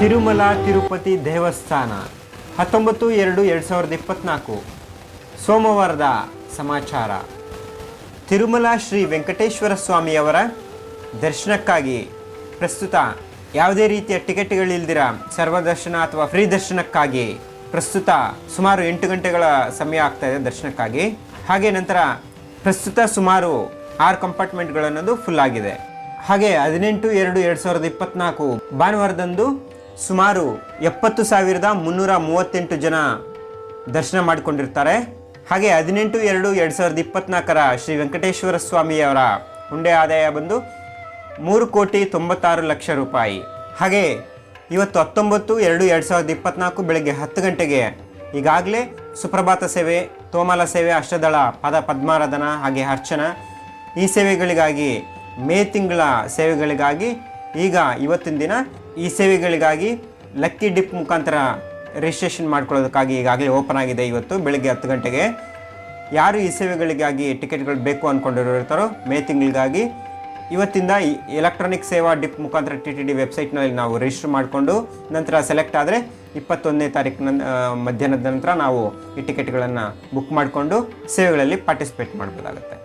ತಿರುಮಲ ತಿರುಪತಿ ದೇವಸ್ಥಾನ 19/2/2024 ಸೋಮವಾರದ ಸಮಾಚಾರ. ತಿರುಮಲ ಶ್ರೀ ವೆಂಕಟೇಶ್ವರ ಸ್ವಾಮಿಯವರ ದರ್ಶನಕ್ಕಾಗಿ ಪ್ರಸ್ತುತ ಯಾವುದೇ ರೀತಿಯ ಟಿಕೆಟ್ಗಳಿಲ್ದಿರ ಸರ್ವದರ್ಶನ ಅಥವಾ ಫ್ರೀ ದರ್ಶನಕ್ಕಾಗಿ ಪ್ರಸ್ತುತ ಸುಮಾರು 8 ಗಂಟೆಗಳ ಸಮಯ ಆಗ್ತಾ ಇದೆ ದರ್ಶನಕ್ಕಾಗಿ. ಹಾಗೆ ನಂತರ ಪ್ರಸ್ತುತ ಸುಮಾರು 6 ಕಂಪಾರ್ಟ್ಮೆಂಟ್ಗಳನ್ನೋದು ಫುಲ್ ಆಗಿದೆ. ಹಾಗೆ 18/2/2024 ಭಾನುವಾರದಂದು ಸುಮಾರು 70,338 ಜನ ದರ್ಶನ ಮಾಡಿಕೊಂಡಿರ್ತಾರೆ. ಹಾಗೆ 18/2/2024 ಶ್ರೀ ವೆಂಕಟೇಶ್ವರ ಸ್ವಾಮಿಯವರ ಹುಂಡೆ ಆದಾಯ ಬಂದು 3,96,00,000 ರೂಪಾಯಿ. ಹಾಗೆ ಇವತ್ತು 19/2/2024 ಬೆಳಗ್ಗೆ 10 ಗಂಟೆಗೆ ಈಗಾಗಲೇ ಸುಪ್ರಭಾತ ಸೇವೆ, ತೋಮಾಲ ಸೇವೆ, ಅಷ್ಟದಳ ಪಾದ ಪದ್ಮಾರಾಧನ ಹಾಗೆ ಅರ್ಚನ ಈ ಸೇವೆಗಳಿಗಾಗಿ ಮೇ ತಿಂಗಳ ಸೇವೆಗಳಿಗಾಗಿ ಈಗ ಇವತ್ತಿನ ದಿನ ಈ ಸೇವೆಗಳಿಗಾಗಿ ಲಕ್ಕಿ ಡಿಪ್ ಮುಖಾಂತರ ರಿಜಿಸ್ಟ್ರೇಷನ್ ಮಾಡ್ಕೊಳ್ಳೋದಕ್ಕಾಗಿ ಈಗಾಗಲೇ ಓಪನ್ ಆಗಿದೆ. ಇವತ್ತು ಬೆಳಗ್ಗೆ 10 ಗಂಟೆಗೆ ಯಾರು ಈ ಸೇವೆಗಳಿಗಾಗಿ ಟಿಕೆಟ್ಗಳು ಬೇಕು ಅಂದ್ಕೊಂಡಿರ್ತಾರೋ ಮೇ ತಿಂಗಳಿಗಾಗಿ ಇವತ್ತಿಂದ ಎಲೆಕ್ಟ್ರಾನಿಕ್ ಸೇವಾ ಡಿಪ್ ಮುಖಾಂತರ TTD ವೆಬ್ಸೈಟ್ನಲ್ಲಿ ನಾವು ರಿಜಿಸ್ಟರ್ ಮಾಡಿಕೊಂಡು ನಂತರ ಸೆಲೆಕ್ಟ್ ಆದರೆ 21ನೇ ತಾರೀಕು ಮಧ್ಯಾಹ್ನದ ನಂತರ ನಾವು ಈ ಟಿಕೆಟ್ಗಳನ್ನು ಬುಕ್ ಮಾಡಿಕೊಂಡು ಸೇವೆಗಳಲ್ಲಿ ಪಾರ್ಟಿಸಿಪೇಟ್ ಮಾಡ್ಬೋದಾಗುತ್ತೆ.